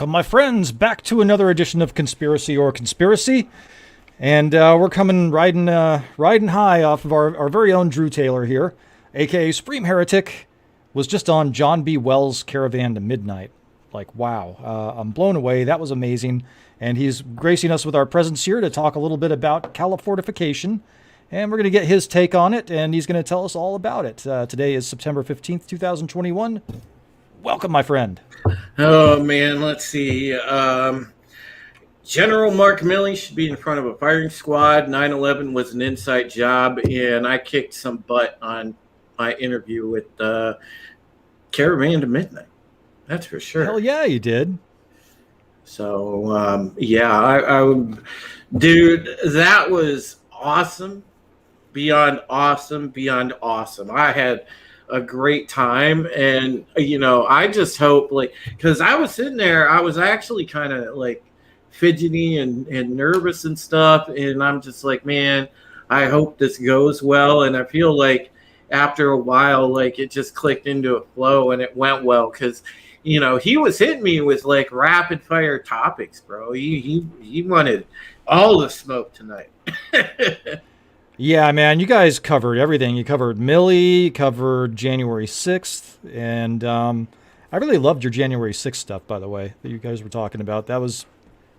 Welcome, my friends, back to another edition of Conspiracy or Conspiracy. And we're coming riding high off of our very own Drew Taylor here, a.k.a. Supreme Heretic, was just on John B. Wells' Caravan to Midnight. Like, wow, I'm blown away. That was amazing. And he's gracing us with our presence here to talk a little bit about Califortification. And we're going to get his take on it, and he's going to tell us all about it. Today is September 15th, 2021. Welcome, my friend. Oh, man, let's see. General Mark Milley should be in front of a firing squad. 9/11 was an inside job, and I kicked some butt on my interview with Caravan to Midnight. That's for sure. Hell yeah, you did. So, I dude, that was awesome. Beyond awesome. I had a great time, and I just hope, because I was sitting there, I was actually kind of fidgety and nervous and stuff, and I'm just like, man, I hope this goes well. And I feel like after a while, it just clicked into a flow and it went well, because he was hitting me with rapid fire topics, bro. He wanted all the smoke tonight. Yeah, man, you guys covered everything. You covered Milley, you covered January 6th, and I really loved your January 6th stuff, by the way, that you guys were talking about. That was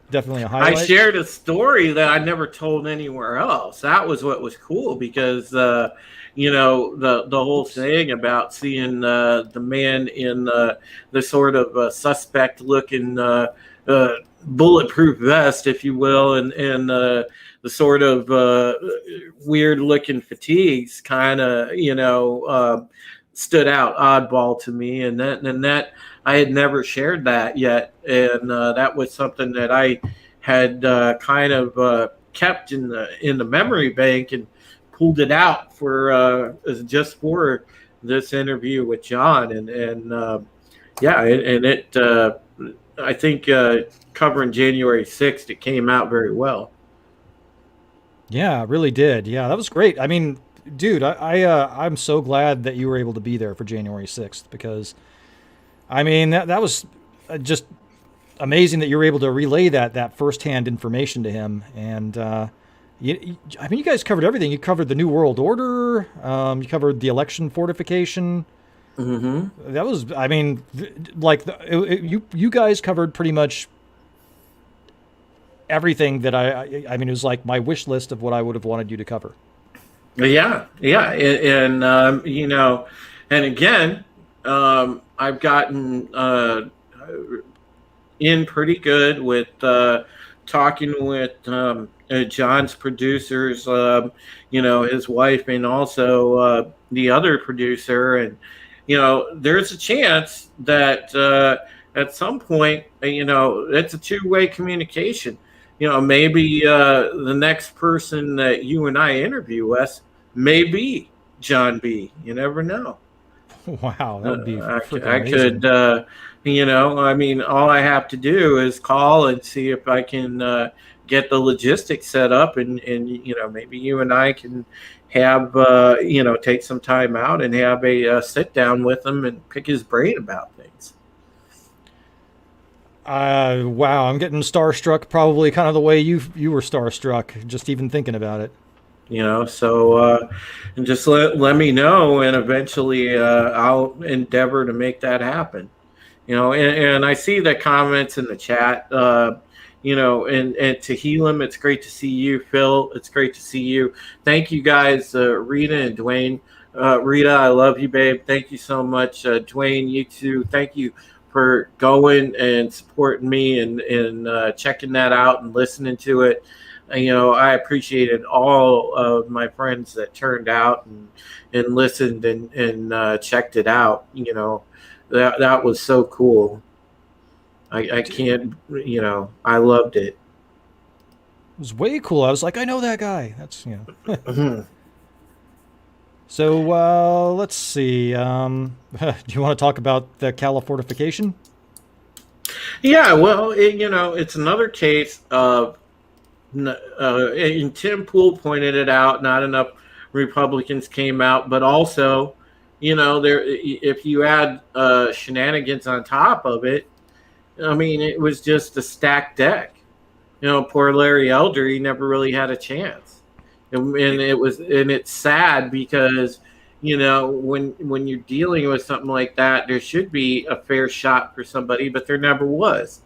definitely a highlight. I shared a story that I never told anywhere else. That was what was cool, because the whole thing about seeing the man in the sort of suspect-looking bulletproof vest, if you will, and the sort of weird-looking fatigues kind of, stood out, oddball to me, and that I had never shared that yet, and that was something that I had kind of kept in the memory bank and pulled it out for just for this interview with John, and I think covering January 6th, it came out very well. Yeah, it really did. Yeah, that was great. I mean, dude, I'm so glad that you were able to be there for January 6th, because, I mean, that was just amazing that you were able to relay that firsthand information to him. And, you guys covered everything. You covered the New World Order. You covered the election fortification. Mm-hmm. That was, I mean, you guys covered pretty much everything that I mean, it was like my wish list of what I would have wanted you to cover. Yeah. And and again, I've gotten in pretty good with talking with John's producers, his wife, and also the other producer. And, there's a chance that at some point, it's a two-way communication. Maybe the next person that you and I interview, Wes, may be John B. You never know. Wow, that would be I could, all I have to do is call and see if I can get the logistics set up, and maybe you and I can have, take some time out and have a sit down with him and pick his brain about things. Wow, I'm getting starstruck, probably kind of the way you were starstruck, just even thinking about it. So and just let me know, and eventually I'll endeavor to make that happen. And I see the comments in the chat, and to Helam, it's great to see you. Phil, it's great to see you. Thank you guys, Rita and Dwayne. Rita, I love you, babe. Thank you so much. Dwayne, you too. Thank you for going and supporting me and checking that out and listening to it. I appreciated all of my friends that turned out and listened and checked it out. That was so cool. I can't, I loved it. It was way cool. I was like, I know that guy. That's, Mm-hmm. So let's see. Do you want to talk about the Califortification? Yeah, well, it's another case of, and Tim Pool pointed it out, not enough Republicans came out, but also, if you add shenanigans on top of it, I mean, it was just a stacked deck. Poor Larry Elder, he never really had a chance. And it's sad because, when you're dealing with something like that, there should be a fair shot for somebody, but there never was.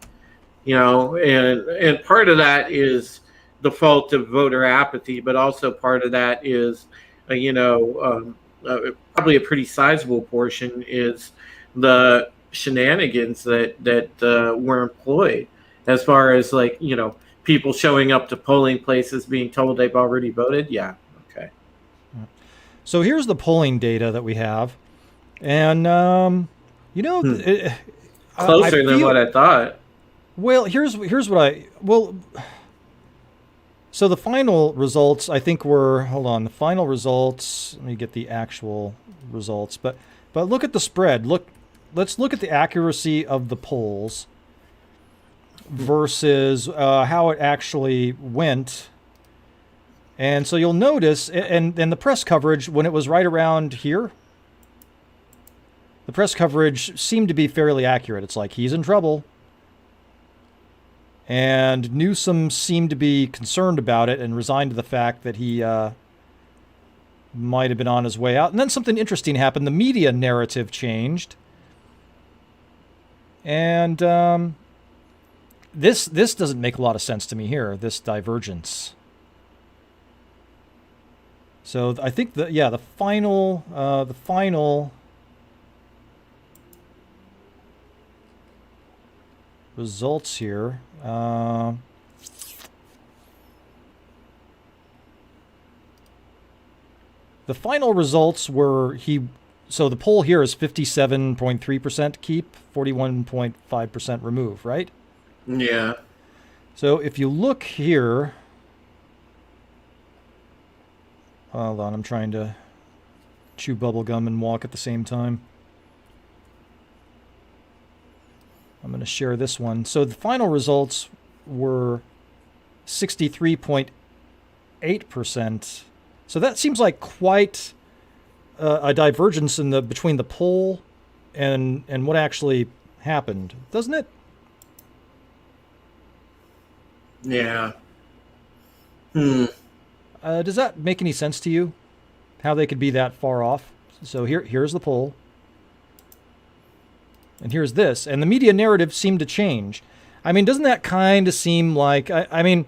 And part of that is the fault of voter apathy, but also part of that is, probably a pretty sizable portion is the shenanigans that were employed, as far as people showing up to polling places being told they've already voted. Yeah. Okay. So here's the polling data that we have, and closer than what I thought. Well, here's what so the final results, I think, hold on, the final results, let me get the actual results, but look at the spread. Let's look at the accuracy of the polls versus how it actually went. And so you'll notice, and the press coverage, when it was right around here, the press coverage seemed to be fairly accurate. It's like, he's in trouble. And Newsom seemed to be concerned about it and resigned to the fact that he might have been on his way out. And then something interesting happened. The media narrative changed. And this doesn't make a lot of sense to me here, this divergence. So I think the final results here. The final results were so the poll here is 57.3% keep, 41.5% remove, right? Yeah. So if you look here, hold on, I'm trying to chew bubble gum and walk at the same time. I'm going to share this one. So the final results were 63.8%. So that seems like quite a divergence between the poll and what actually happened, doesn't it? Yeah. Does that make any sense to you? How they could be that far off? So here's the poll. And here's this. And the media narrative seemed to change. I mean, doesn't that kind of seem like, I mean,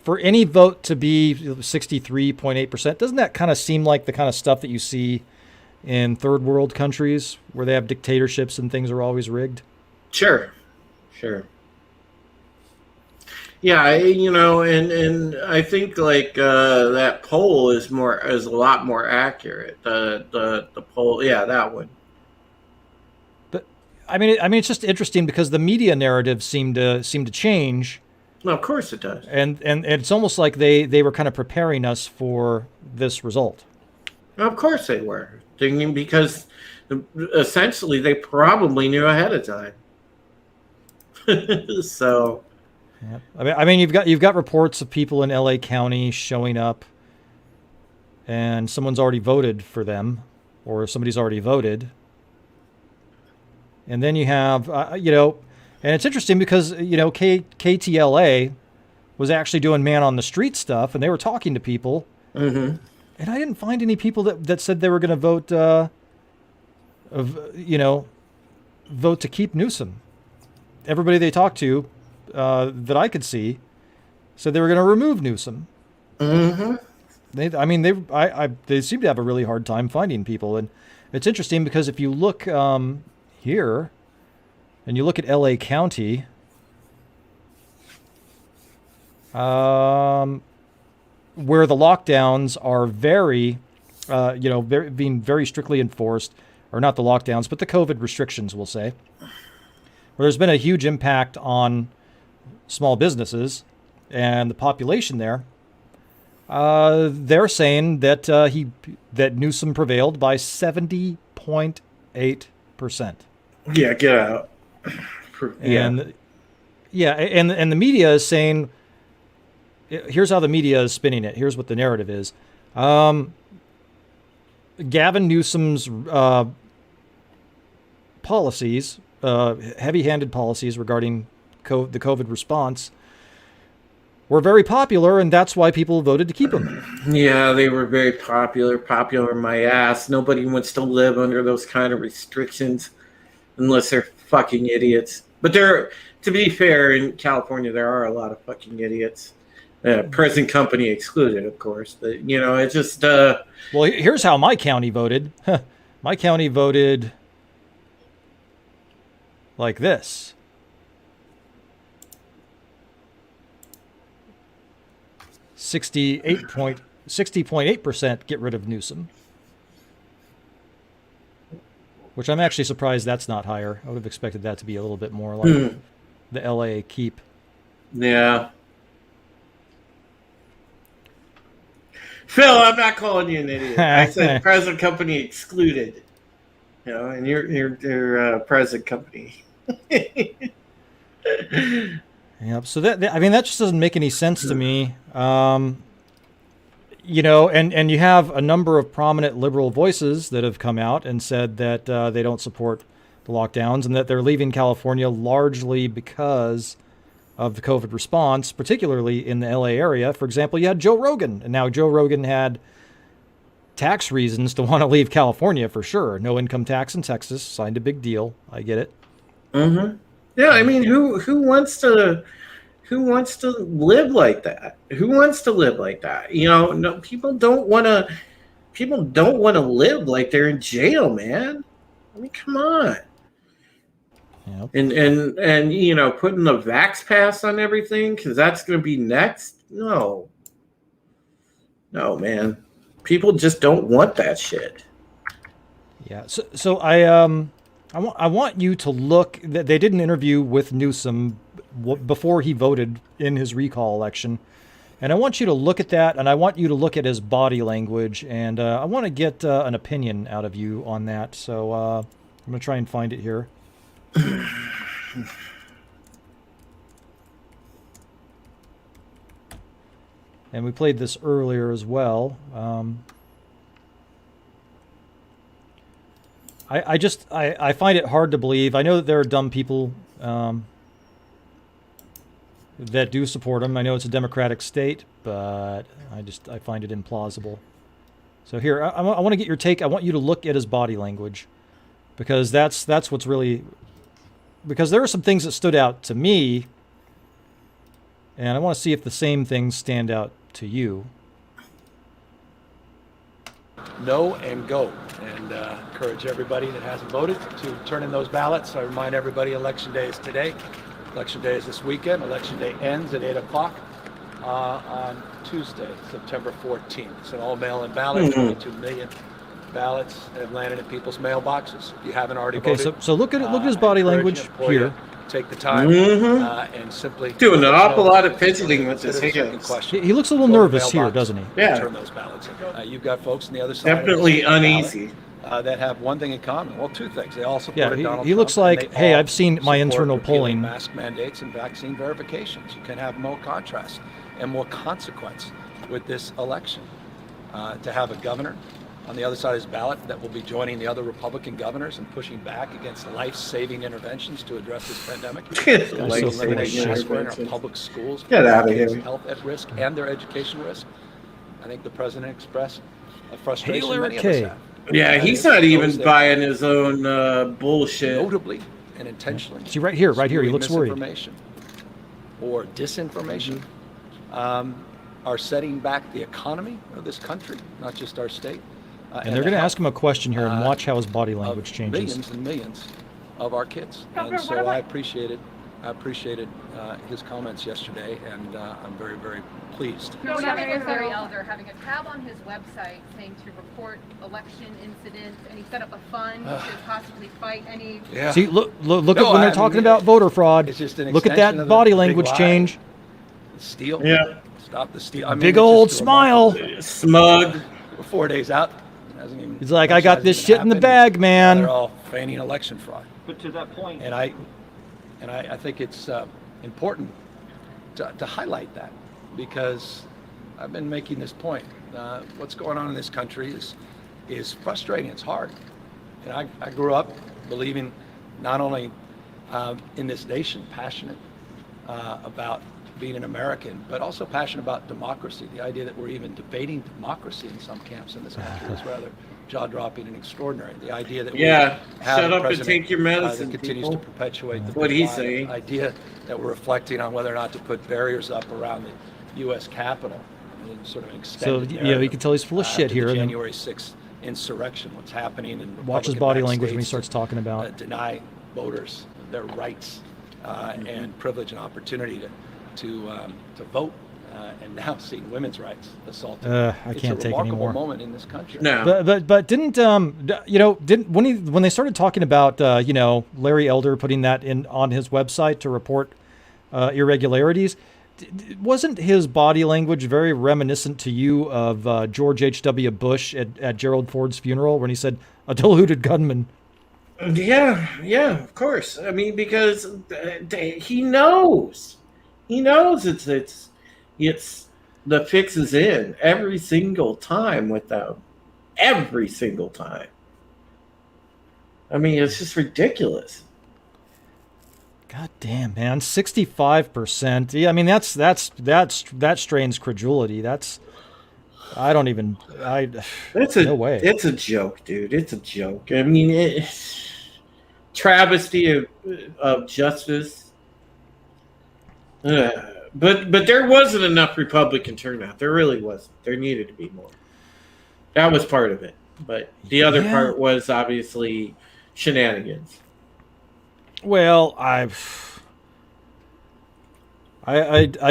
for any vote to be 63.8%, doesn't that kind of seem like the kind of stuff that you see in third world countries where they have dictatorships and things are always rigged? Sure. Yeah, and I think that poll is a lot more accurate. The poll, yeah, that one. But I mean, it's just interesting because the media narrative seemed to change. No, of course it does. And it's almost like they were kind of preparing us for this result. Of course they were, because essentially they probably knew ahead of time. So. Yeah. I mean, you've got reports of people in LA County showing up, and someone's already voted for them, or somebody's already voted. And then you have, and it's interesting because KTLA was actually doing man on the street stuff, and they were talking to people. Mm-hmm. And I didn't find any people that said they were going to vote, vote to keep Newsom. Everybody they talked to. That I could see, said they were going to remove Newsom. Mm-hmm. They seem to have a really hard time finding people, and it's interesting because if you look here, and you look at LA County, where the lockdowns are being very strictly enforced, or not the lockdowns, but the COVID restrictions, we'll say, where there's been a huge impact on small businesses and the population there, they're saying that that Newsom prevailed by 70.8%. Yeah, get out. And and the media is saying, here's how the media is spinning it. Here's what the narrative is. Gavin Newsom's policies heavy-handed policies regarding the COVID response were very popular, and that's why people voted to keep them. Yeah, they were very popular my ass. Nobody wants to live under those kind of restrictions unless they're fucking idiots. But to be fair, in California, there are a lot of fucking idiots. Present company excluded, of course. But, it's just... Well, here's how my county voted. My county voted like this. 60.8% get rid of Newsom. Which I'm actually surprised that's not higher. I would have expected that to be a little bit more like the LA keep. Yeah. Phil, I'm not calling you an idiot. I said present company excluded. And you're present company. Yep. So that just doesn't make any sense to me. And you have a number of prominent liberal voices that have come out and said that they don't support the lockdowns and that they're leaving California largely because of the COVID response, particularly in the LA area. For example, you had Joe Rogan, and now Joe Rogan had tax reasons to want to leave California for sure. No income tax in Texas, signed a big deal. I get it. Mm-hmm. Yeah, I mean, who wants to live like that? Who wants to live like that? No, people don't want to live like they're in jail, man. I mean, come on. Yep. And putting the vax pass on everything because that's going to be next. No, man. People just don't want that shit. Yeah. So I want you to look. They did an interview with Newsom before he voted in his recall election, and I want you to look at that, and I want you to look at his body language, and I want to get an opinion out of you on that. So I'm going to try and find it here. And we played this earlier as well. I find it hard to believe. I know that there are dumb people that do support him. I know it's a Democratic state, but I find it implausible. So here, I want to get your take. I want you to look at his body language, because that's what's really... Because there are some things that stood out to me, and I want to see if the same things stand out to you. No and go, and encourage everybody that hasn't voted to turn in those ballots. I remind everybody election day is today. Election day is this weekend. Election day ends at 8 o'clock on Tuesday, September 14th. It's an all mail-in ballot. 22 million ballots have landed in people's mailboxes. If you haven't already voted. So look at his body language here. Take the time and simply doing an awful lot of fidgeting with his hands. He looks a little nervous here, doesn't he? Yeah. Turn those ballots in. You've got folks on the other side. Definitely uneasy. That have one thing in common. Well, two things. They all support Donald Trump. He looks like, hey, I've seen my internal polling. Mask mandates and vaccine verifications. You can have more contrast and more consequence with this election. To have a governor on the other side of his ballot that will be joining the other Republican governors and pushing back against life-saving interventions to address this pandemic. Elimination in our public schools. Get out of here. Health at risk and their education risk. I think the president expressed a frustration many of us have. Yeah, he's not even buying his own bullshit. Notably and intentionally. See, right here, he looks worried. Misinformation or disinformation are setting back the economy of this country, not just our state. And they're going to ask him a question here and watch how his body language changes. Millions and millions of our kids. And so I appreciated his comments yesterday, and I'm very, very pleased. Secretary Elder having a tab on his website saying to report election incidents, and he set up a fund to possibly fight any... Yeah. See, look at when they're talking about voter fraud. It's just an look at that body language change. Steal. Yeah. Stop the steal. I mean, big old smile. Smug. We're 4 days out. He's like, I got this shit in the bag, man. They're all feigning election fraud. But to that point, And I think it's important to highlight that, because I've been making this point. What's going on in this country is frustrating. It's hard. And I grew up believing not only in this nation, passionate about being an American, but also passionate about democracy. The idea that we're even debating democracy in some camps in this country is rather jaw-dropping and extraordinary. The idea that we have shut a up and president take your medicine, that continues people. to perpetuate the What he's divide. saying. The idea that we're reflecting on whether or not to put barriers up around the U.S. Capitol in sort of an extended So, you can tell he's full of shit after here. the And then January 6th insurrection, what's happening in watch his Republican body backed language when he states starts talking about. that deny voters their rights and privilege and opportunity to vote, and now seeing women's rights assaulted. I can't it's a take remarkable anymore. moment in this country. No. But didn't when they started talking about Larry Elder putting that in on his website to report irregularities, wasn't his body language very reminiscent to you of George H.W. Bush at Gerald Ford's funeral when he said a deluded gunman? Yeah, of course. I mean, because he knows it's the fix is in every single time with them, every single time. I mean, it's just ridiculous. God damn, man, 65%. Yeah, I mean that strains credulity. That's no way. It's a joke, dude. It's a joke. I mean, it's travesty of justice. But there wasn't enough Republican turnout. There really wasn't. There needed to be more. That was part of it. But the other part was obviously shenanigans. Well, I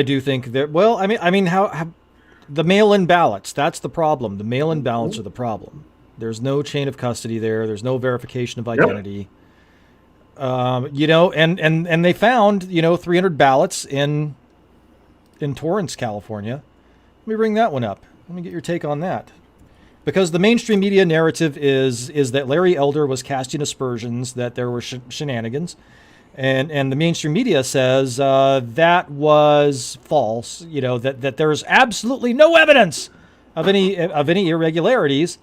do think that. Well, I mean, how the mail-in ballots? That's the problem. The mail-in ballots are the problem. There's no chain of custody there. There's no verification of identity. Yep. And they found 300 ballots in Torrance, California. Let me bring that one up. Let me get your take on that. Because the mainstream media narrative is that Larry Elder was casting aspersions, that there were shenanigans, and the mainstream media says that was false. That there's absolutely no evidence of any irregularities.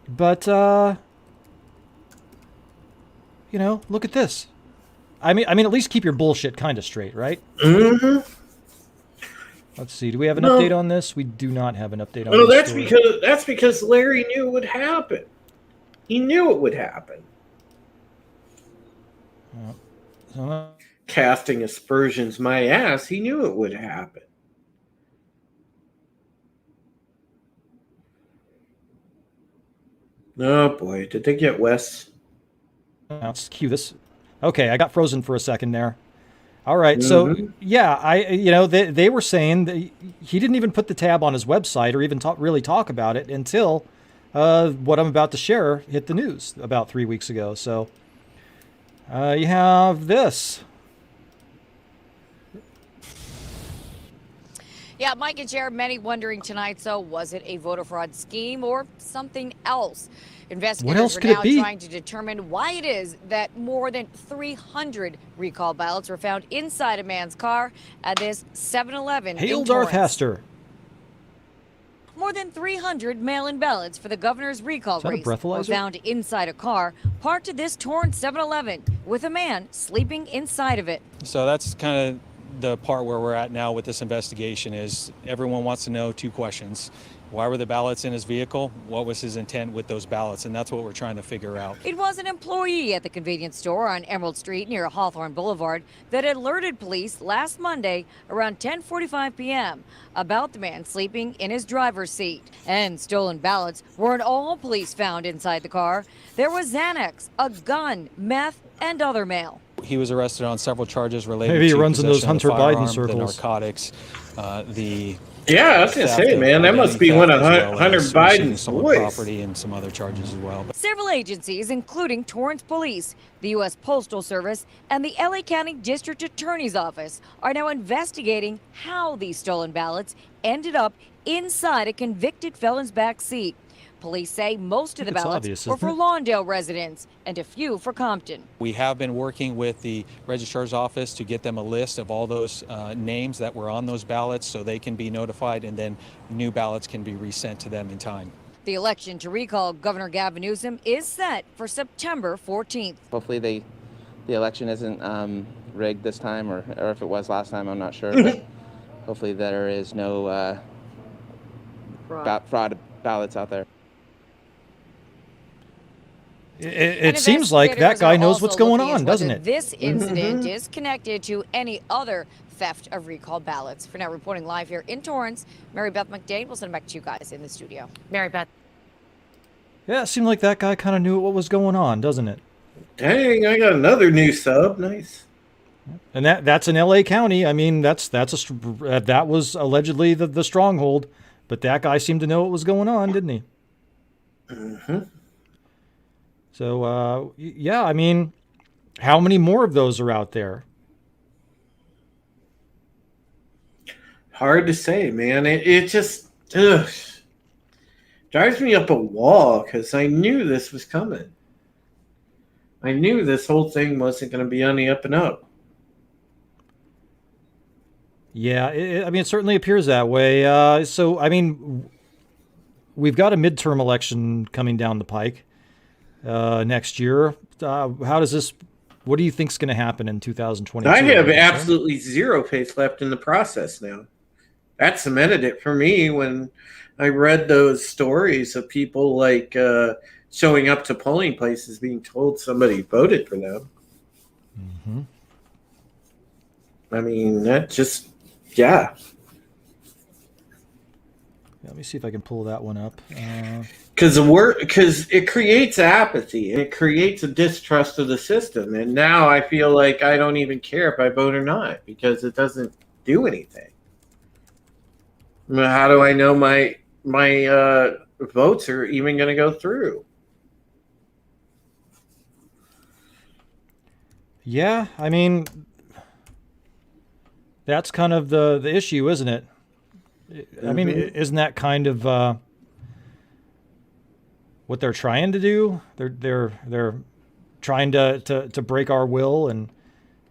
But look at this. I mean, at least keep your bullshit kind of straight, right? Mm-hmm. Let's see. Do we have an update on this? We do not have an update on this. Well, that's because Larry knew it would happen. He knew it would happen. Casting aspersions, my ass. He knew it would happen. Oh boy, did they get Wes? Let's cue this. Okay, I got frozen for a second there. All right, so they were saying that he didn't even put the tab on his website or even really talk about it until what I'm about to share hit the news about 3 weeks ago. So you have this. Yeah, Mike and Jared, many wondering tonight, so was it a voter fraud scheme or something else? Investigators are now trying to determine why it is that more than 300 recall ballots were found inside a man's car at this 7-Eleven in Hail Torrance. Darth Haster. More than 300 mail-in ballots for the governor's recall race were breathalyzer? found inside a car parked at this Torrance 7-Eleven with a man sleeping inside of it. So that's kind of the part where we're at now with this investigation is everyone wants to know two questions. Why were the ballots in his vehicle? What was his intent with those ballots? And that's what we're trying to figure out. It was an employee at the convenience store on Emerald Street near Hawthorne Boulevard that alerted police last Monday around 10:45 p.m. about the man sleeping in his driver's seat. And stolen ballots weren't all police found inside the car. There was Xanax, a gun, meth, and other mail. He was arrested on several charges related Maybe he to runs in those possession of Hunter the Biden firearm, circles. the narcotics, the Yeah, I was going to say, man, that must be one of Hunter Biden's boys. Property and some other charges as well. Several agencies, including Torrance Police, the U.S. Postal Service, and the L.A. County District Attorney's Office, are now investigating how these stolen ballots ended up inside a convicted felon's back seat. Police say most of the ballots were for Lawndale residents and a few for Compton. We have been working with the registrar's office to get them a list of all those names that were on those ballots so they can be notified and then new ballots can be resent to them in time. The election to recall Governor Gavin Newsom is set for September 14th. Hopefully they the election isn't rigged this time, or if it was last time, I'm not sure. But hopefully there is no fraud ballots out there. It seems like that guy knows what's going on, doesn't it? This incident is connected to any other theft of recalled ballots. For now, reporting live here in Torrance, Mary Beth McDade. We'll send it back to you guys in the studio. Mary Beth. Yeah, it seemed like that guy kind of knew what was going on, doesn't it? Dang, I got another new sub. Nice. And that's in L.A. County. I mean, that was allegedly the stronghold, but that guy seemed to know what was going on, didn't he? Mm-hmm. So, yeah, I mean, how many more of those are out there? Hard to say, man. It just drives me up a wall because I knew this was coming. I knew this whole thing wasn't going to be on the up and up. Yeah, I mean, it certainly appears that way. So, I mean, we've got a midterm election coming down the pike next year. What do you think is going to happen in 2022? I have absolutely zero faith left in the process now. That cemented it for me when I read those stories of people like showing up to polling places being told somebody voted for them. Mm-hmm. I mean, that just, yeah. Let me see if I can pull that one up. Because it creates apathy and it creates a distrust of the system. And now I feel like I don't even care if I vote or not because it doesn't do anything. I mean, how do I know my votes are even going to go through? Yeah, I mean, that's kind of the issue, isn't it? I mean, isn't that kind of what they're trying to do? They're trying to break our will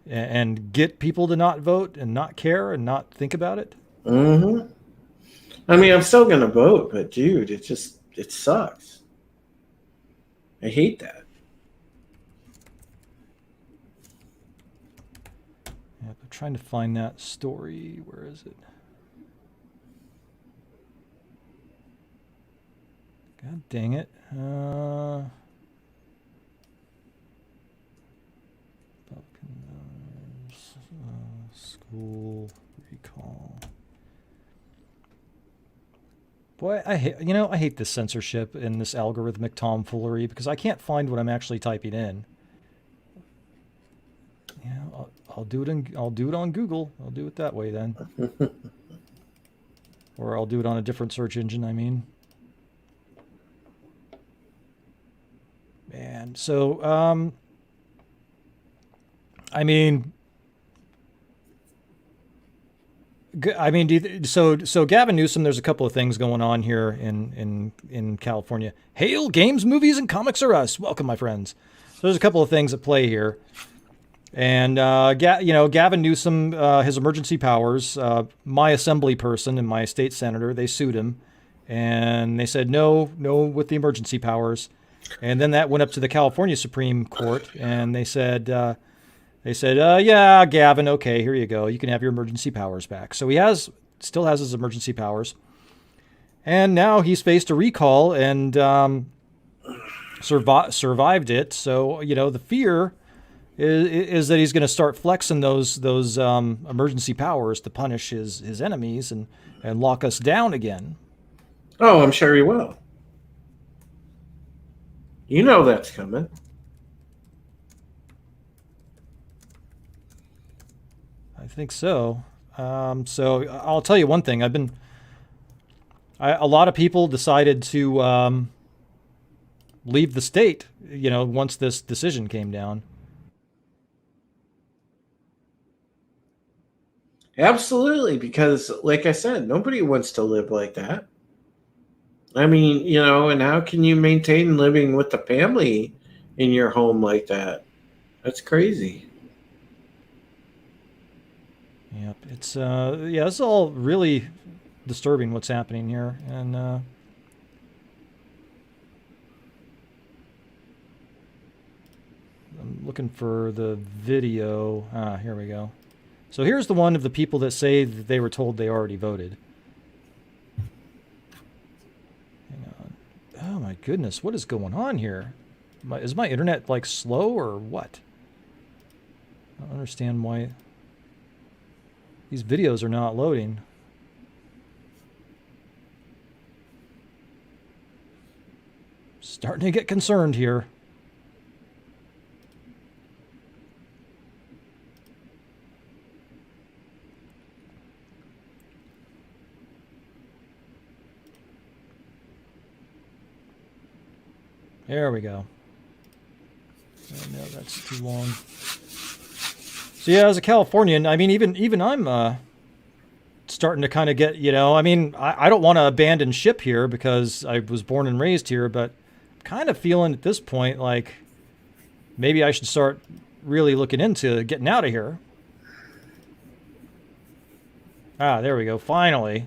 and get people to not vote and not care and not think about it. Mm-hmm. I mean, I'm still going to vote, but dude, it sucks. I hate that. Yeah, I'm trying to find that story. Where is it? God dang it. School recall. Boy, I hate this censorship and this algorithmic tomfoolery because I can't find what I'm actually typing in. Yeah, I'll do it on Google. I'll do it that way then. Or I'll do it on a different search engine, I mean. Man, so so Gavin Newsom, there's a couple of things going on here in California. Hail, games, movies, and comics are us. Welcome, my friends. So there's a couple of things at play here. And, Gavin Newsom, his emergency powers, my assembly person and my state senator, they sued him. And they said, no with the emergency powers. And then that went up to the California Supreme Court. And they said, yeah, Gavin, okay, here you go. You can have your emergency powers back. So he still has his emergency powers. And now he's faced a recall and survived it. So, the fear is that he's going to start flexing those emergency powers to punish his enemies and lock us down again. Oh, I'm sure he will. You know that's coming. I think so. So I'll tell you one thing. A lot of people decided to leave the state, once this decision came down. Absolutely, because like I said, nobody wants to live like that. I mean, and how can you maintain living with the family in your home like that? That's crazy. Yep, it's all really disturbing what's happening here, and I'm looking for the video. Here we go. So here's the one of the people that say that they were told they already voted. Hang on. Oh my goodness, what is going on here? Is my internet like slow or what? I don't understand why these videos are not loading. Starting to get concerned here. There we go. Oh, no, that's too long. So yeah, as a Californian, I mean, even I'm starting to kind of get, you know, I mean, I don't want to abandon ship here because I was born and raised here, but I'm kind of feeling at this point like maybe I should start really looking into getting out of here. There we go. Finally.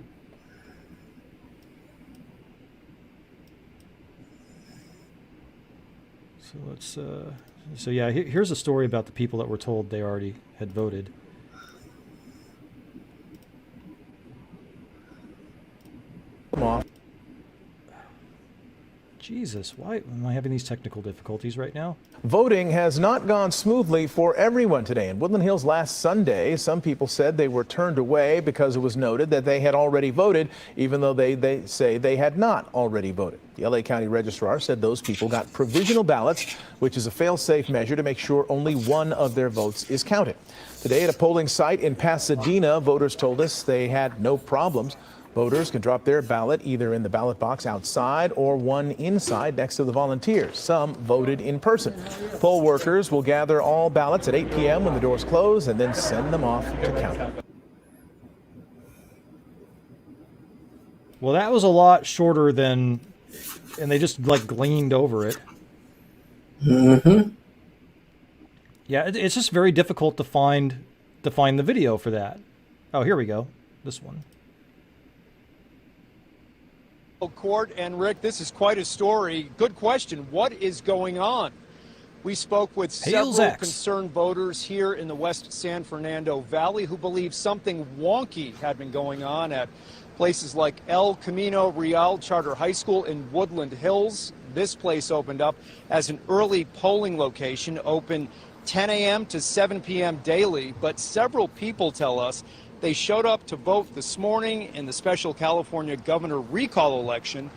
So let's, so yeah, here's a story about the people that were told they already had voted. Come on. Jesus, why am I having these technical difficulties right now? Voting has not gone smoothly for everyone today. In Woodland Hills last Sunday, some people said they were turned away because it was noted that they had already voted, even though they say they had not already voted. The LA County Registrar said those people got provisional ballots, which is a fail-safe measure to make sure only one of their votes is counted. Today at a polling site in Pasadena, voters told us they had no problems. Voters can drop their ballot either in the ballot box outside or one inside next to the volunteers. Some voted in person. Poll workers will gather all ballots at 8 p.m. when the doors close and then send them off to count. Well, that was a lot shorter than, and they just like gleaned over it. Mm-hmm. Yeah, it's just very difficult to find the video for that. Oh, here we go. This one. Court. And Rick, this is quite a story. Good question. What is going on? We spoke with several concerned voters here in the West San Fernando Valley who believe something wonky had been going on at places like El Camino Real Charter High School in Woodland Hills. This place opened up as an early polling location, open 10 a.m. to 7 p.m. daily, but several people tell us they showed up to vote this morning in the special California Governor Recall Election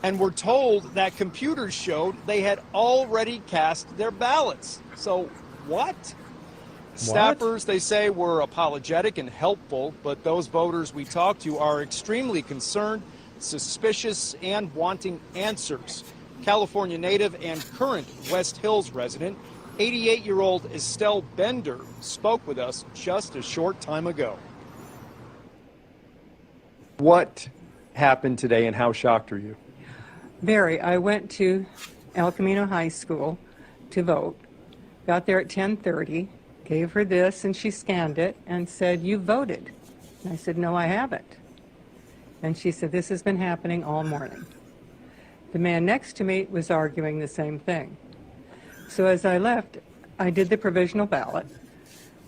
and were told that computers showed they had already cast their ballots. So what? Staffers, they say, were apologetic and helpful, but those voters we talked to are extremely concerned, suspicious, and wanting answers. California native and current West Hills resident, 88-year-old Estelle Bender, spoke with us just a short time ago. What happened today and how shocked are you? Very. I went to El Camino High School to vote. Got there at 10:30, gave her this, and she scanned it and said, "You voted." And I said, "No, I haven't." And she said, "This has been happening all morning." The man next to me was arguing the same thing. So as I left, I did the provisional ballot.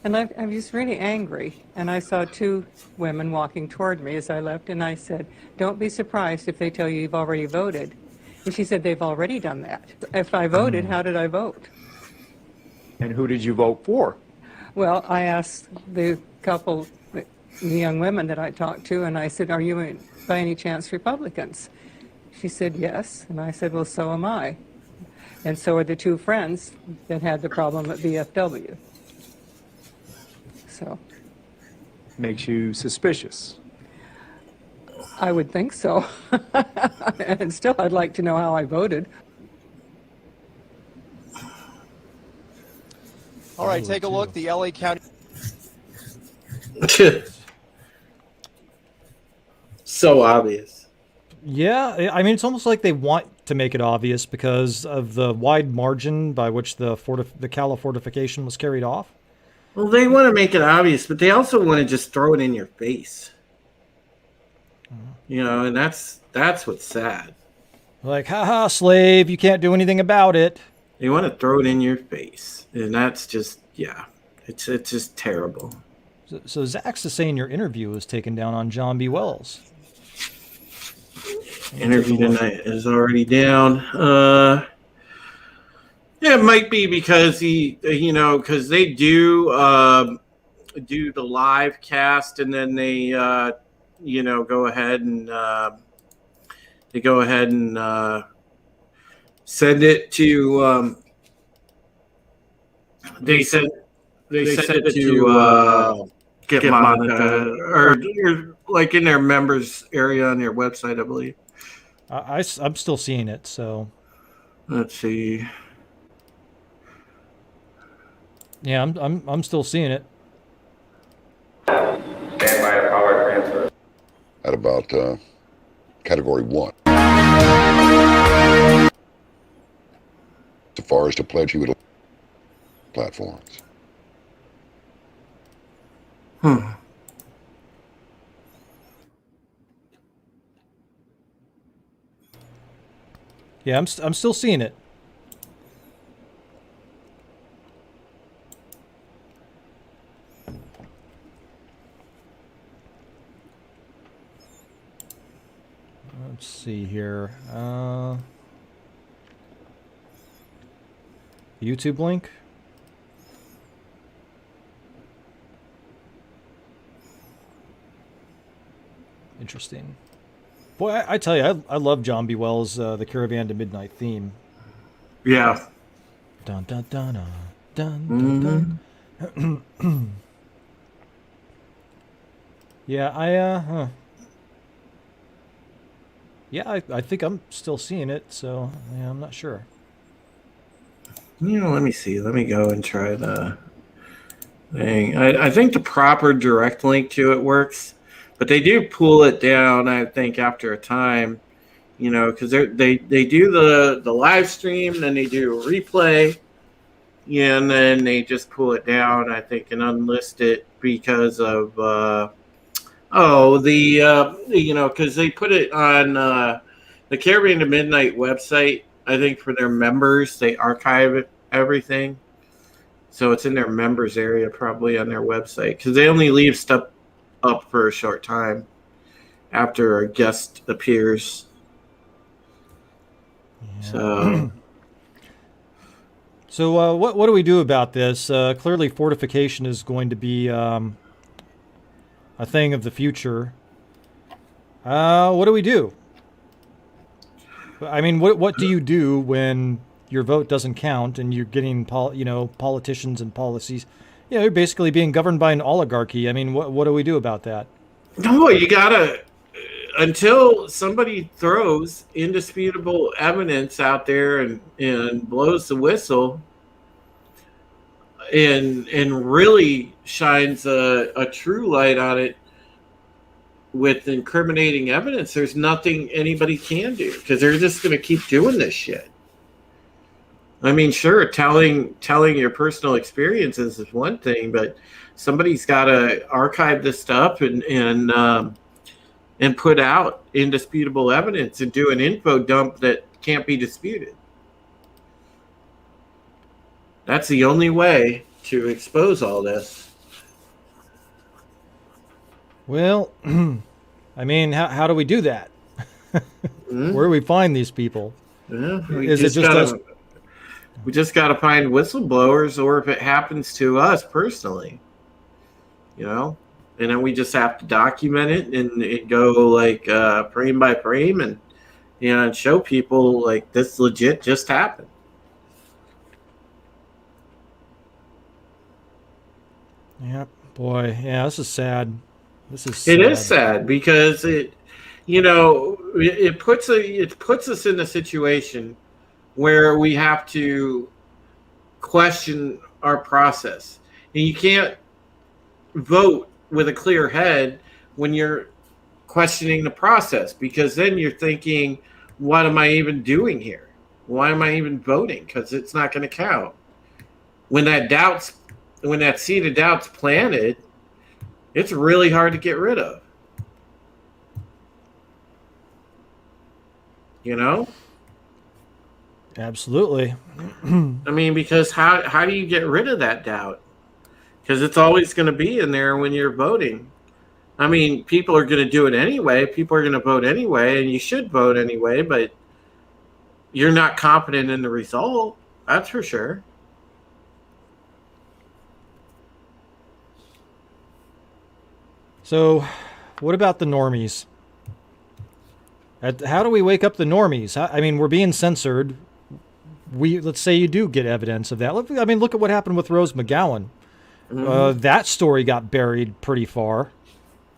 And I was really angry, and I saw two women walking toward me as I left, and I said, "Don't be surprised if they tell you you've already voted." And she said, "They've already done that." If I voted, how did I vote? And who did you vote for? Well, I asked the couple, the young women that I talked to, and I said, "Are you by any chance Republicans?" She said, "Yes." And I said, "Well, so am I. And so are the two friends that had the problem at VFW." So. Makes you suspicious. I would think so. And still, I'd like to know how I voted. All right, take a look. The LA County. So obvious. Yeah, I mean, it's almost like they want to make it obvious because of the wide margin by which the Cala fortification was carried off. Well, they want to make it obvious, but they also want to just throw it in your face. You know, and that's what's sad. Like, haha, slave, you can't do anything about it. They want to throw it in your face, and that's just it's just terrible. So Zach's is saying your interview was taken down on John B. Wells. Interview tonight is already down. Yeah, it might be because because they do the live cast, and then they go ahead and send it to they send it to get Monica or like in their members area on their website, I believe. I'm still seeing it, so let's see. Yeah, I'm still seeing it. Stand by a power transfer. At about category 1. So far as to pledge you with platforms. Yeah, I'm still seeing it. Let's see here. YouTube link. Interesting. Boy, I tell you, I love John B. Wells' The Caravan to Midnight theme. Yeah. Dun dun dun dun dun dun. Dun. Yeah, yeah, I think I'm still seeing it, so yeah, I'm not sure. Let me see. Let me go and try the thing. I think the proper direct link to it works, but they do pull it down, I think, after a time, because they do the live stream, then they do a replay, and then they just pull it down, I think, and unlist it because of because they put it on the Caravan to Midnight website. I think for their members, they archive everything. So it's in their members area, probably on their website, because they only leave stuff up for a short time after a guest appears. Yeah. So what do we do about this? Clearly, fortification is going to be a thing of the future. What do we do? I mean, what do you do when your vote doesn't count and you're getting politicians and policies? You're basically being governed by an oligarchy. I mean, what do we do about that? No, you gotta until somebody throws indisputable evidence out there and blows the whistle and really shines a true light on it with incriminating evidence. There's nothing anybody can do because they're just going to keep doing this shit. I mean, sure, telling your personal experiences is one thing, but somebody's got to archive this stuff and put out indisputable evidence and do an info dump that can't be disputed. That's the only way to expose all this. Well, I mean, how do we do that? Where do we find these people? Yeah, we just got to find whistleblowers, or if it happens to us personally, and then we just have to document it and go like frame by frame and show people like this legit just happened. Yeah, boy, yeah, this is sad. It is sad because it puts us in a situation where we have to question our process, and you can't vote with a clear head when you're questioning the process, because then you're thinking, what am I even doing here? Why am I even voting? Because it's not going to count. When that seed of doubt's planted, it's really hard to get rid of. Absolutely. I mean, because how do you get rid of that doubt? Because it's always going to be in there when you're voting. I mean, people are going to do it anyway. People are going to vote anyway, and you should vote anyway, but you're not confident in the result. That's for sure. So, what about the normies? How do we wake up the normies? I mean, we're being censored. Let's say you do get evidence of that. I mean, look at what happened with Rose McGowan. That story got buried pretty far.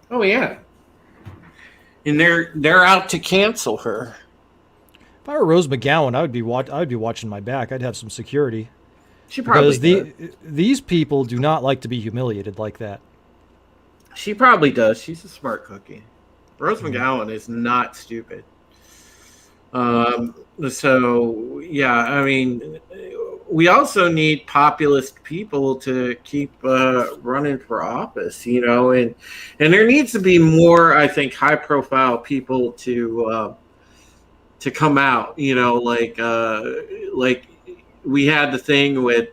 Oh yeah, and they're out to cancel her. If I were Rose McGowan, I would be watching my back. I'd have some security. She probably because these people do not like to be humiliated like that. She probably does. She's a smart cookie. Rose McGowan is not stupid. So yeah, I mean, we also need populist people to keep running for office, you know, and there needs to be more, I think, high-profile people to come out, you know, like we had the thing with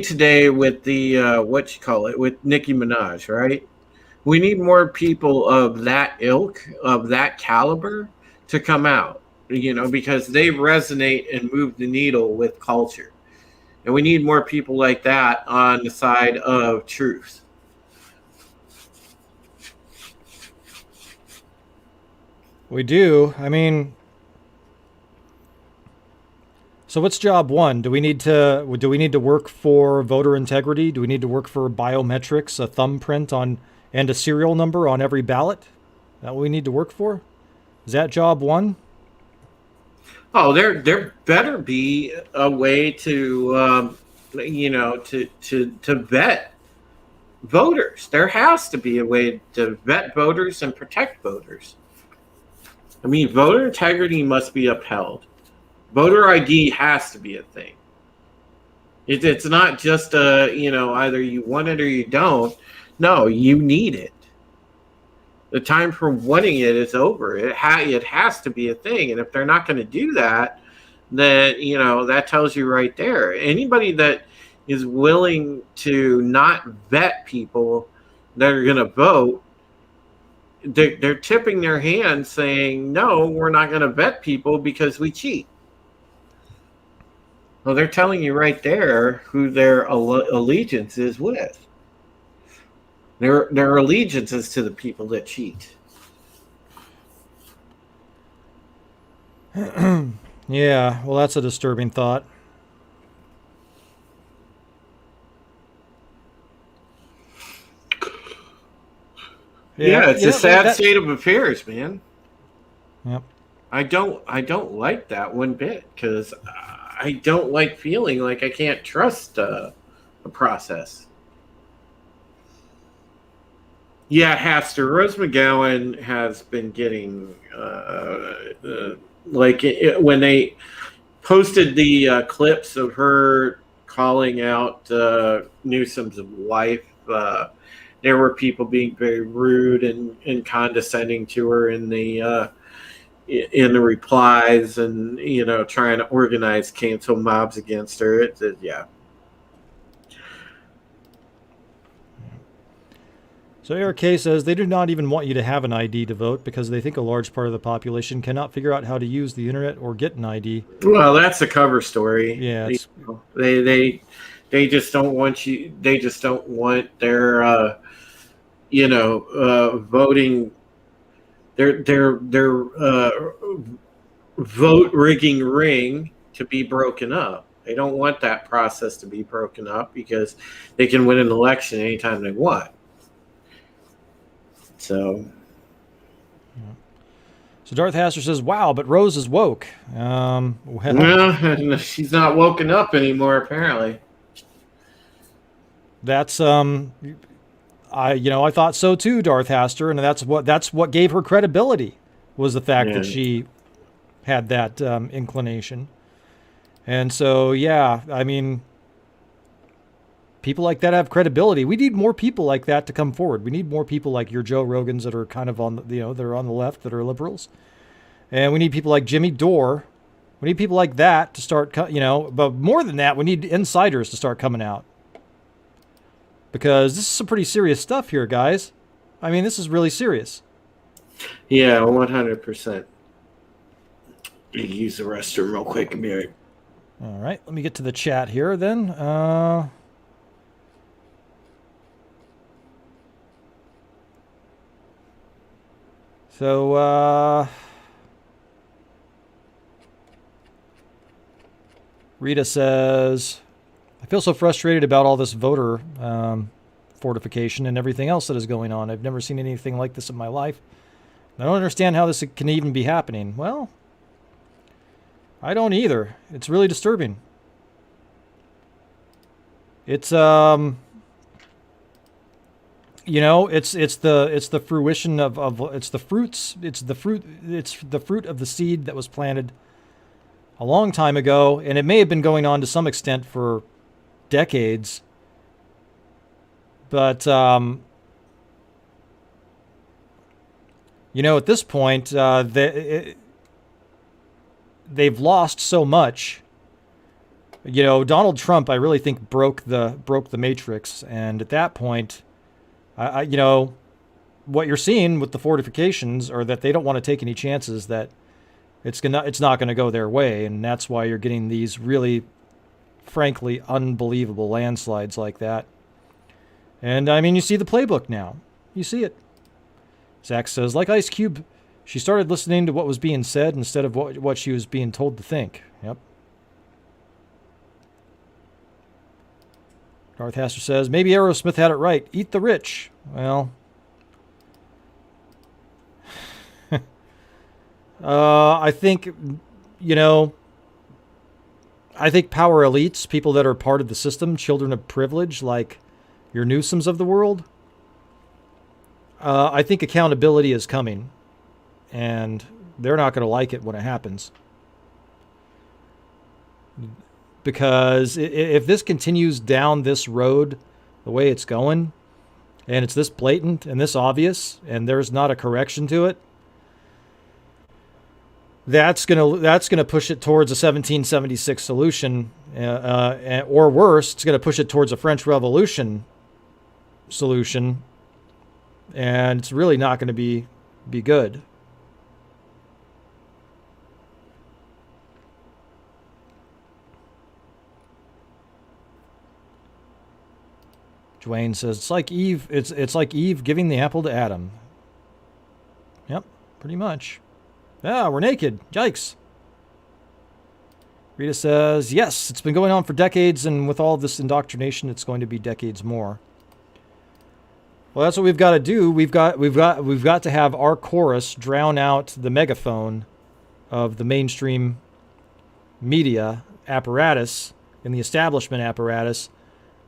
today with the with Nicki Minaj, right? We need more people of that ilk, of that caliber, to come out, you know, because they resonate and move the needle with culture. And we need more people like that on the side of truth. We do. I mean, so what's job one? Do we need to work for voter integrity? Do we need to work for biometrics, a thumbprint on and a serial number on every ballot? Is that what we need to work for? Is that job one? Oh, there better be a way to vet voters. There has to be a way to vet voters and protect voters. I mean, voter integrity must be upheld. Voter ID has to be a thing. It's not just either you want it or you don't. No, you need it. The time for wanting it is over. It has to be a thing. And if they're not going to do that, then, you know, that tells you right there. Anybody that is willing to not vet people that are going to vote, they're tipping their hand saying, no, we're not going to vet people because we cheat. Well, they're telling you right there who their allegiance is with. Their allegiance is to the people that cheat. Yeah, well, that's a disturbing thought. Yeah, it's a sad state of affairs, man. Yep. I don't like that one bit, because I don't like feeling like I can't trust a process. Yeah, Haster, Rose McGowan has been getting when they posted the clips of her calling out Newsom's wife, there were people being very rude and condescending to her in the replies, and, you know, trying to organize cancel mobs against her. Yeah. So Eric K says they do not even want you to have an ID to vote because they think a large part of the population cannot figure out how to use the internet or get an ID. Well, that's a cover story. Yeah, they just don't want you. They just don't want their voting, their vote rigging ring to be broken up. They don't want that process to be broken up because they can win an election anytime they want. So Darth Haster says, "Wow, but Rose is woke." Well, she's not woken up anymore, apparently. That's I thought so too, Darth Haster, and that's what gave her credibility, was the fact that she had that inclination. And so, yeah, I mean, people like that have credibility. We need more people like that to come forward. We need more people like your Joe Rogans that are kind of on they're on the left, that are liberals. And we need people like Jimmy Dore. We need people like that to start, but more than that, we need insiders to start coming out. Because this is some pretty serious stuff here, guys. I mean, this is really serious. Yeah, 100%. Use the restroom real quick and be right. All right, let me get to the chat here then. Rita says, I feel so frustrated about all this voter fortification and everything else that is going on. I've never seen anything like this in my life. I don't understand how this can even be happening. Well, I don't either. It's really disturbing. It's it's the fruition of it's the fruit of the seed that was planted a long time ago, and it may have been going on to some extent for decades. But at this point, they've lost so much. Donald Trump, I really think broke the matrix, and at that point, what you're seeing with the fortifications are that they don't want to take any chances that it's not going to go their way, and that's why you're getting these really, frankly, unbelievable landslides like that. And I mean, you see the playbook now. You see it. Zach says, like Ice Cube, she started listening to what was being said instead of what she was being told to think. Yep. Darth Haster says, maybe Aerosmith had it right. Eat the rich. Well, I think, I think power elites, people that are part of the system, children of privilege, like your Newsoms of the world, I think accountability is coming, and they're not going to like it when it happens. Because if this continues down this road the way it's going, and it's this blatant and this obvious, and there's not a correction to it, that's gonna push it towards a 1776 solution, or worse, it's gonna push it towards a French Revolution solution, and it's really not going to be good. Dwayne says it's like Eve. It's like Eve giving the apple to Adam. Yep, pretty much. Ah, we're naked. Yikes. Rita says, yes, it's been going on for decades, and with all this indoctrination, it's going to be decades more. Well, that's what we've got to do. We've got to have our chorus drown out the megaphone of the mainstream media apparatus and the establishment apparatus.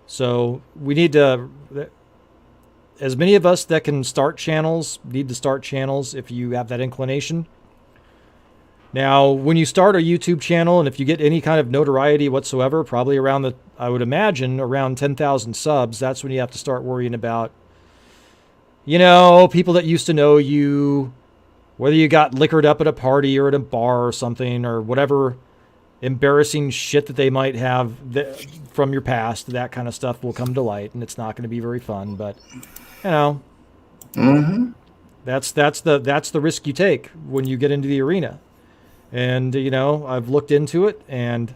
So we need to, as many of us that can start channels, need to start channels if you have that inclination. Now, when you start a YouTube channel, and if you get any kind of notoriety whatsoever, probably around I would imagine around 10,000 subs, that's when you have to start worrying about, people that used to know you, whether you got liquored up at a party or at a bar or something, or whatever embarrassing shit that they might have from your past, that kind of stuff will come to light, and it's not going to be very fun, but, Mm-hmm. That's the risk you take when you get into the arena. And, I've looked into it, and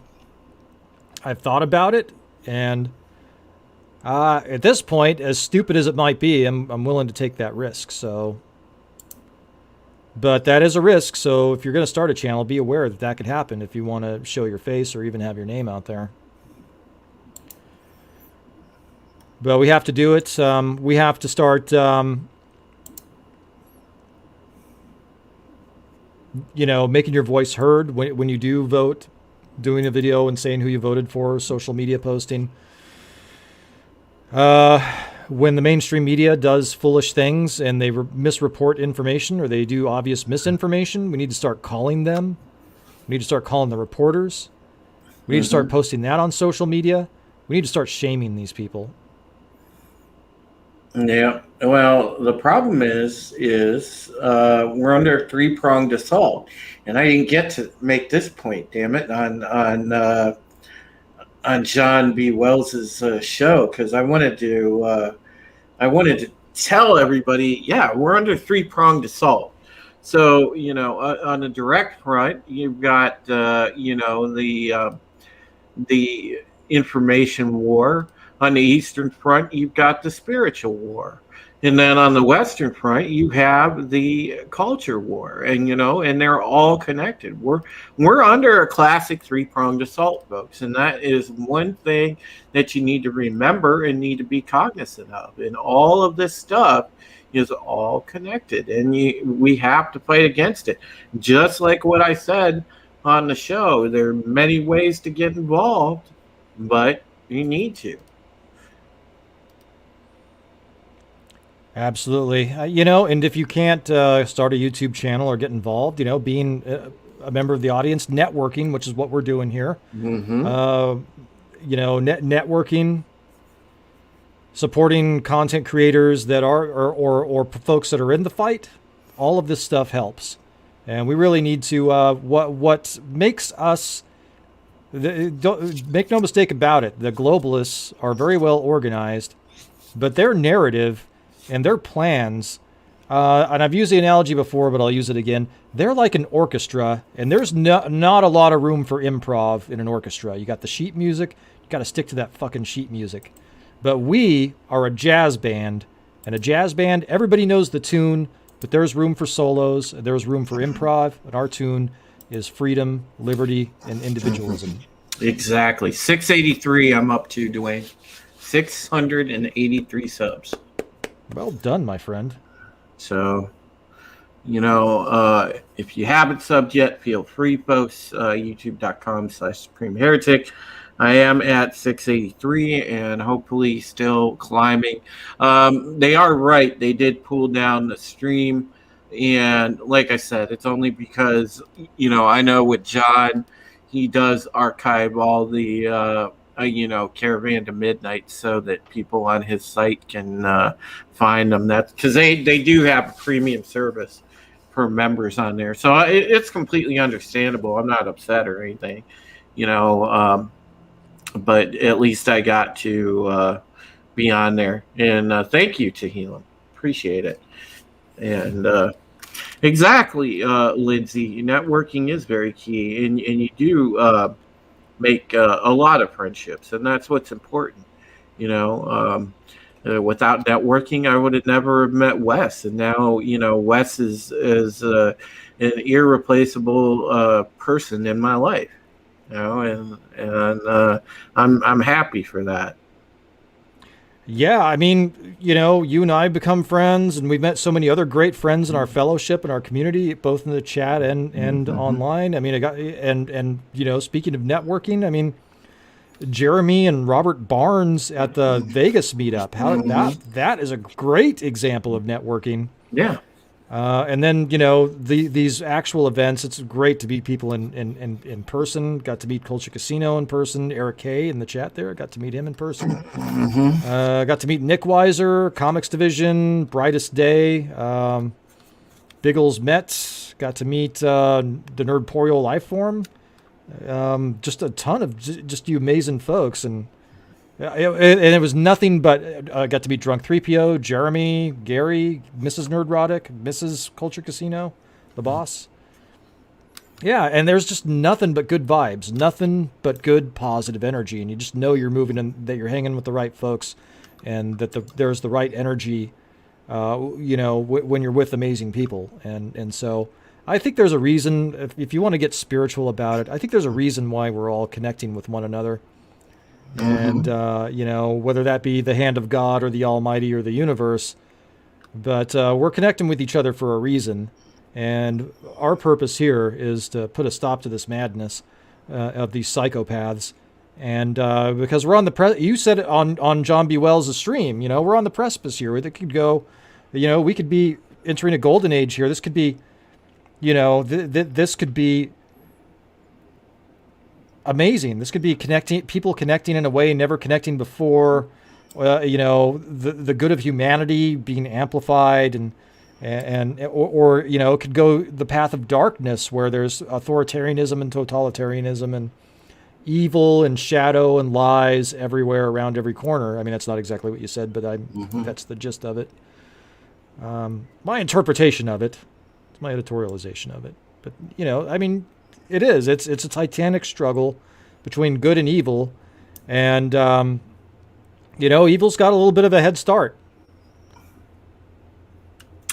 I've thought about it, and at this point, as stupid as it might be, I'm willing to take that risk. So, but that is a risk. So if you're going to start a channel, be aware that could happen if you want to show your face or even have your name out there. But we have to do it. We have to start, making your voice heard when you do vote, doing a video and saying who you voted for, social media posting. When the mainstream media does foolish things and they misreport information or they do obvious misinformation, we need to start calling them. We need to start calling the reporters. We need to start posting that on social media. We need to start shaming these people. Yeah, Well, the problem is we're under three-pronged assault, and I didn't get to make this point. Damn it, on John B. Wells's show, because I wanted to tell everybody, yeah, we're under three-pronged assault. So on the direct front, you've got the information war. On the Eastern Front, you've got the spiritual war. And then on the Western Front, you have the culture war. And they're all connected. We're under a classic three-pronged assault, folks. And that is one thing that you need to remember and need to be cognizant of. And all of this stuff is all connected. And we have to fight against it. Just like what I said on the show, there are many ways to get involved, but you need to. Absolutely. And if you can't start a YouTube channel or get involved, being a member of the audience, networking, which is what we're doing here, networking, supporting content creators that are, or folks that are in the fight, all of this stuff helps. And we really need to, what makes us, make no mistake about it, the globalists are very well organized, but their narrative and their plans, and I've used the analogy before, but I'll use it again. They're like an orchestra, and there's not a lot of room for improv in an orchestra. You got the sheet music, you got to stick to that fucking sheet music. But we are a jazz band, and a jazz band, everybody knows the tune, but there's room for solos, there's room for improv, and our tune is freedom, liberty, and individualism. Exactly. 683 I'm up to, Dwayne. 683 subs. Well done, my friend. So, if you haven't subbed yet, feel free, folks. YouTube.com/Supreme Heretic. I am at 683 and hopefully still climbing. They are right. They did pull down the stream. And like I said, it's only because, I know with John, he does archive all the Caravan to Midnight so that people on his site can find them. That's because they do have a premium service for members on there, so it's completely understandable. I'm not upset or anything, but at least I got to be on there. And thank you to Helam, appreciate it. And exactly, Lindsay, networking is very key, and you do make a lot of friendships, and that's what's important. Without networking, I would have never met Wes, and now Wes is an irreplaceable person in my life. And I'm happy for that. Yeah, I mean, you and I become friends, and we've met so many other great friends in our fellowship and our community, both in the chat and online. I mean, speaking of networking, I mean, Jeremy and Robert Barnes at the Vegas meetup. That is a great example of networking. Yeah. And then, these actual events, it's great to meet people in person. Got to meet Culture Casino in person. Eric K in the chat there. Got to meet him in person. Got to meet Nick Weiser, Comics Division, Brightest Day, Biggles Met. Got to meet the Nerdporial Lifeform. Just a ton of just you amazing folks. And it was nothing but got to meet Drunk 3PO, Jeremy, Gary, Mrs. Nerdrotic, Mrs. Culture Casino, the boss. Yeah, and there's just nothing but good vibes, nothing but good positive energy, and you just know you're moving and that you're hanging with the right folks, and that there's the right energy, when you're with amazing people, and so I think there's a reason, if you want to get spiritual about it, I think there's a reason why we're all connecting with one another. And, whether that be the hand of God or the Almighty or the universe, but we're connecting with each other for a reason. And our purpose here is to put a stop to this madness of these psychopaths. And because we're on the you said it on John B. Wells' stream, we're on the precipice here. It could go, we could be entering a golden age here. This could be, this could be amazing. This could be people connecting in a way never connecting before. the good of humanity being amplified, or it could go the path of darkness where there's authoritarianism and totalitarianism and evil and shadow and lies everywhere around every corner. I mean, that's not exactly what you said, but that's the gist of it. My interpretation of it, it's my editorialization of it. But, I mean, it is. It's a titanic struggle between good and evil. And, evil's got a little bit of a head start.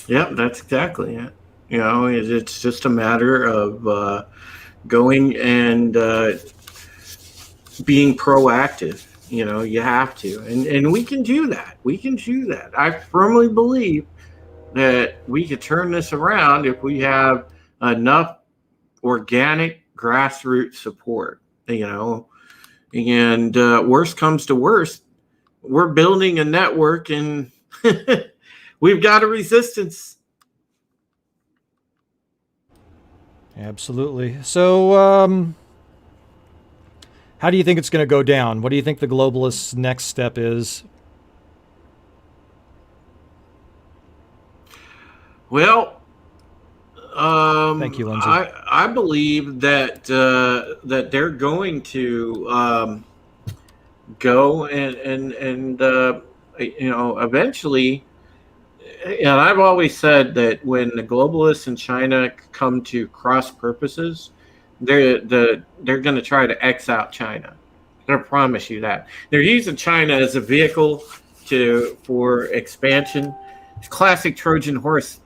Yeah, that's exactly it. It's just a matter of going and being proactive. You have to. And we can do that. I firmly believe that we could turn this around if we have enough organic grassroots support, and worst comes to worst, we're building a network and we've got a resistance. Absolutely. So, how do you think it's going to go down? What do you think the globalists' next step is? Well, thank you, Lindsay. I believe that that they're going to go and eventually. And I've always said that when the globalists in China come to cross purposes, they're going to try to X out China. I'm going to promise you that. They're using China as a vehicle for expansion. It's classic Trojan horse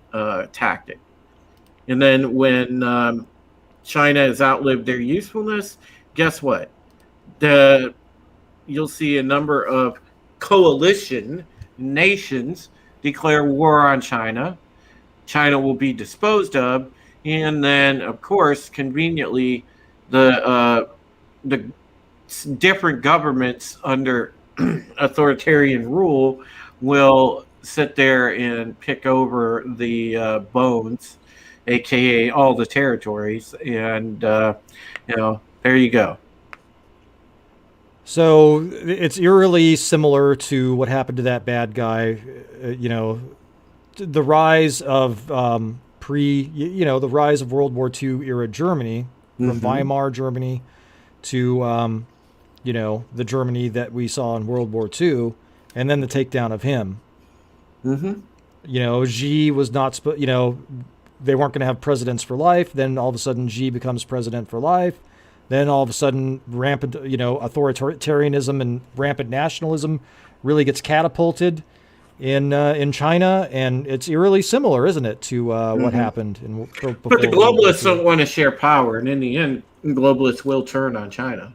tactic. And then when China has outlived their usefulness, guess what? You'll see a number of coalition nations declare war on China. China will be disposed of, and then, of course, conveniently, the different governments under authoritarian rule will sit there and pick over the bones, aka all the territories, and there you go. So it's eerily similar to what happened to that bad guy, the rise of the rise of World War II era Germany, from Weimar Germany to, the Germany that we saw in World War II, and then the takedown of him. Xi was not, they weren't going to have presidents for life. Then all of a sudden Xi becomes president for life. Then all of a sudden, rampant, authoritarianism and rampant nationalism really gets catapulted in China, and it's eerily similar, isn't it, to what happened? But the globalists don't want to share power, and in the end, globalists will turn on China,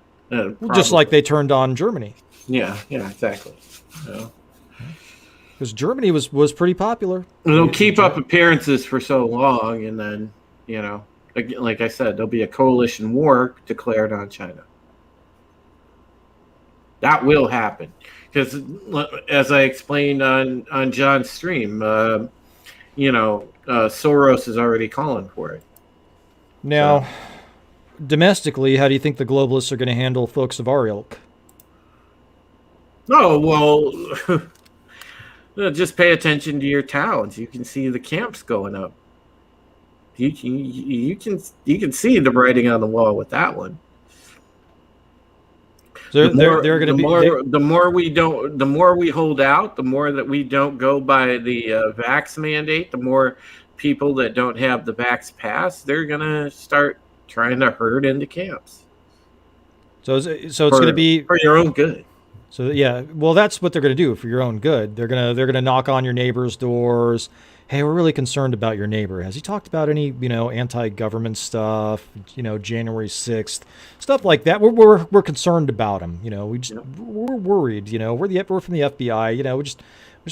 just like they turned on Germany. Yeah, exactly. Because Germany was pretty popular. They'll keep up appearances for so long, and then like I said, there'll be a coalition war declared on China. That will happen. Because, as I explained on John's stream, Soros is already calling for it. Now, domestically, how do you think the globalists are going to handle folks of our ilk? Oh, well, just pay attention to your towns. You can see the camps going up. You can see the writing on the wall with that one. So they're going to be the more we hold out, the more that we don't go by the vax mandate, the more people that don't have the vax pass, they're going to start trying to herd into camps. So it's going to be for your own good. So yeah, well, that's what they're going to do for your own good. They're going to knock on your neighbor's doors. Hey, we're really concerned about your neighbor. Has he talked about any, anti-government stuff? January 6th, stuff like that. We're concerned about him. We're worried. We're from the FBI. We just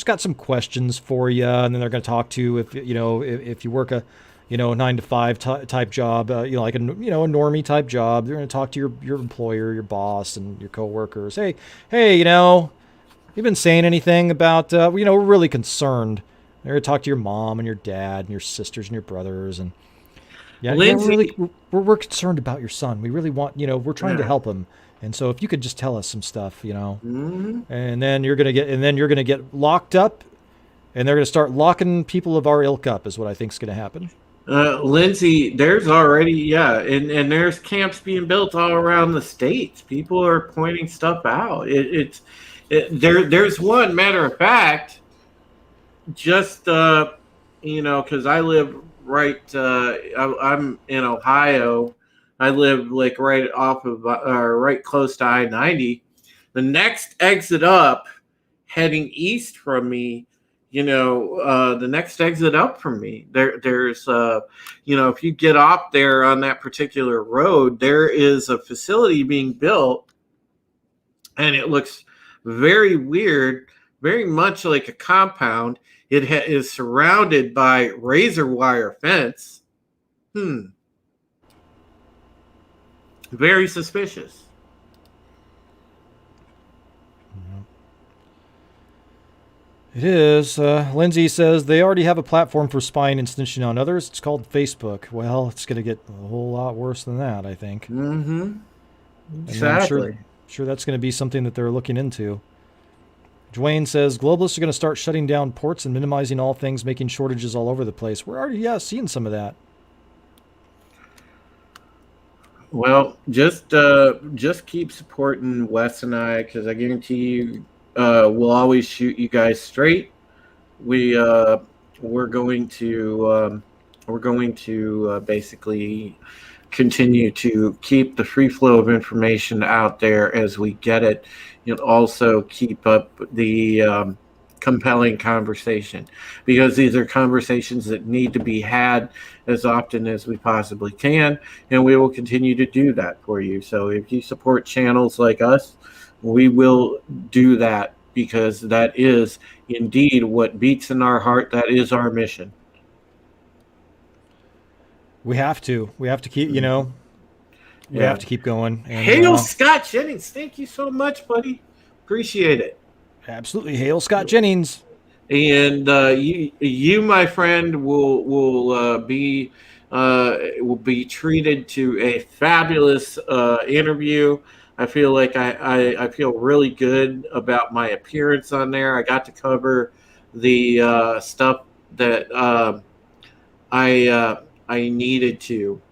got some questions for you, and then they're going to talk to you if you work a 9-to-5 type job, like a normie type job. They're going to talk to your employer, your boss, and your coworkers. Hey, you've been saying anything about we're really concerned. They're going to talk to your mom and your dad and your sisters and your brothers, and we're concerned about your son. We really want, we're trying to help him, And so if you could just tell us some stuff, you know, Mm-hmm. and then you're gonna get locked up, and they're gonna start locking people of our ilk up, is what I think is gonna happen. Lindsay, there's already and there's camps being built all around the states. People are pointing stuff out. There's one matter of fact. Just because I live right. I'm in Ohio. I live like right off of right close to I-90. The next exit up, heading east from me. The next exit up from me, there's if you get off there on that particular road, there is a facility being built, and it looks very weird, very much like a compound. It is surrounded by razor wire fence. Very suspicious. It is. Lindsay says they already have a platform for spying and snitching on others. It's called Facebook. Well, it's going to get a whole lot worse than that, I think. Mm-hmm. Exactly. I'm sure that's going to be something that they're looking into. Dwayne says globalists are going to start shutting down ports and minimizing all things, making shortages all over the place. We're already seeing some of that. Well, just keep supporting Wes and I, because I guarantee you, we'll always shoot you guys straight. We're going to basically continue to keep the free flow of information out there as we get it. You'll also keep up the compelling conversation, because these are conversations that need to be had as often as we possibly can, and we will continue to do that for you. So if you support channels like us, we will do that, because that is indeed what beats in our heart. That is our mission. We have to keep, we have to keep going. And, hail Scott Jennings, thank you so much, buddy. Appreciate it. Absolutely. Hail Scott Jennings. And you, my friend, will be treated to a fabulous interview. I feel like I feel really good about my appearance on there. I got to cover the stuff that I needed to,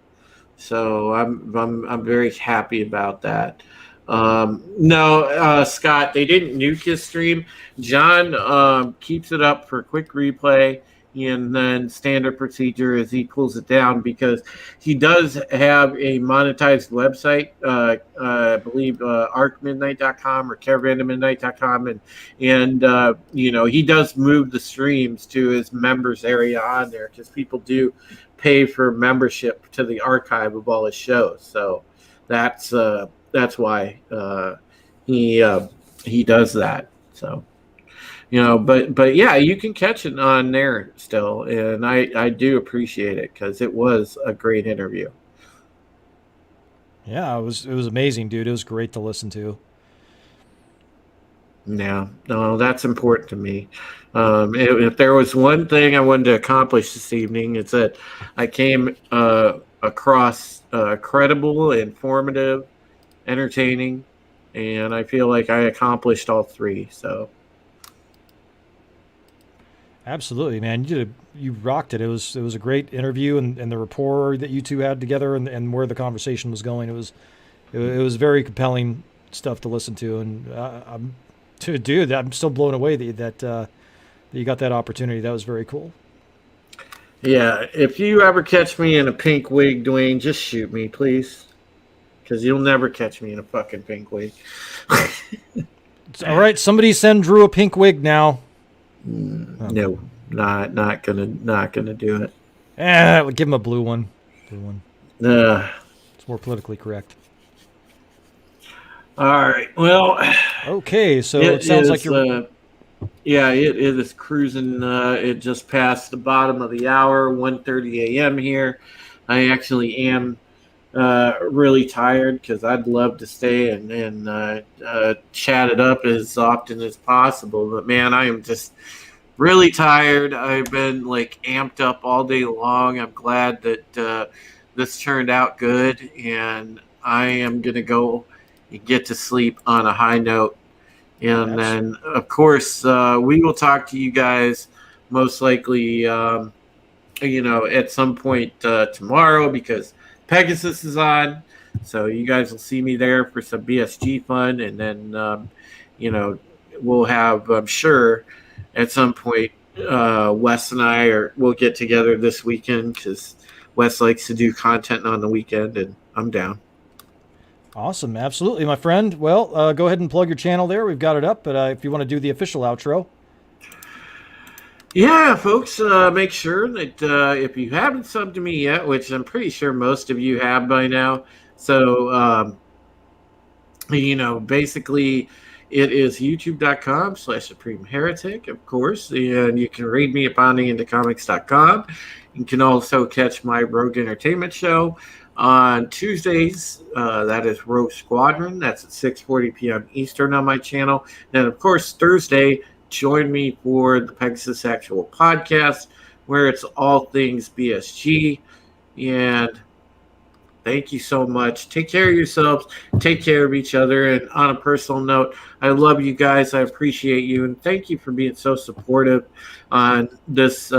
so I'm very happy about that. No, Scott, they didn't nuke his stream. John keeps it up for quick replay, and then standard procedure as he pulls it down, because he does have a monetized website, I believe arcmidnight.com or caravantomidnight.com, and he does move the streams to his members area on there, because people do pay for membership to the archive of all his shows. So that's why he does that. So but yeah, you can catch it on there still, and I do appreciate it, because it was a great interview. Yeah, it was amazing, dude. It was great to listen to. Yeah, no, that's important to me. If there was one thing I wanted to accomplish this evening, it's that I came across credible, informative, entertaining, and I feel like I accomplished all three. So absolutely, man, you rocked it. It was a great interview, and the rapport that you two had together, and where the conversation was going, it was very compelling stuff to listen to. And dude, I'm still blown away that you got that opportunity. That was very cool. Yeah, if you ever catch me in a pink wig, Dwayne, just shoot me, please, because you'll never catch me in a fucking pink wig. All right, somebody send Drew a pink wig now. No, not gonna do it. Give him a blue one. It's more politically correct. All right. Well. Okay, so it sounds like you're. Yeah, it is cruising. It just passed the bottom of the hour, 1:30 a.m. here. I actually am really tired, because I'd love to stay and chat it up as often as possible. But man, I am just really tired. I've been like amped up all day long. I'm glad that this turned out good, and I am gonna go get to sleep on a high note. And then, of course, we will talk to you guys most likely, at some point tomorrow, because Pegasus is on. So you guys will see me there for some BSG fun. And then, we'll have, I'm sure, at some point, Wes and I we'll get together this weekend, because Wes likes to do content on the weekend, and I'm down. Awesome. Absolutely, my friend. Well, go ahead and plug your channel there. We've got it up, but if you want to do the official outro. Yeah, folks, make sure that if you haven't subbed to me yet, which I'm pretty sure most of you have by now, so, basically it is youtube.com/Supreme Heretic, of course, and you can read me at bondingintocomics.com. You can also catch my Rogue Entertainment show on Tuesdays. That is Rogue Squadron. That's at 6:40 p.m. Eastern on my channel. Then, of course, Thursday, join me for the Pegasus Actual Podcast, where it's all things BSG. And thank you so much. Take care of yourselves. Take care of each other. And on a personal note, I love you guys. I appreciate you. And thank you for being so supportive on this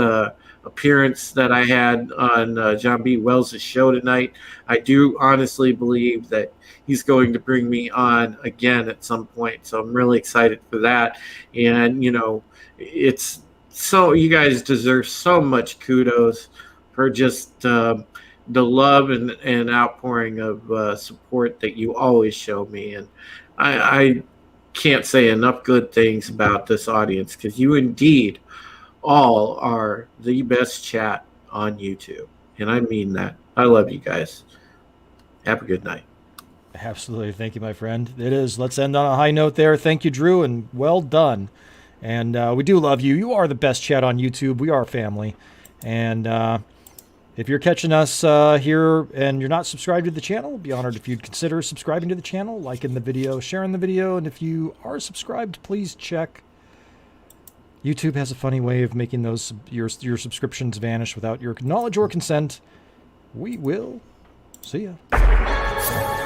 appearance that I had on John B. Wells' show tonight. I do honestly believe that he's going to bring me on again at some point. So I'm really excited for that. And, it's so, you guys deserve so much kudos for just the love and outpouring of support that you always show me. And I can't say enough good things about this audience, because you indeed all are the best chat on YouTube. And I mean that. I love you guys. Have a good night. Absolutely. Thank you, my friend. It is. Let's end on a high note there. Thank you, Drew, and well done. And we do love you. You are the best chat on YouTube. We are family. And if you're catching us here and you're not subscribed to the channel, I'd be honored if you'd consider subscribing to the channel, liking the video, sharing the video. And if you are subscribed, please check. YouTube has a funny way of making those your subscriptions vanish without your knowledge or consent. We will see ya.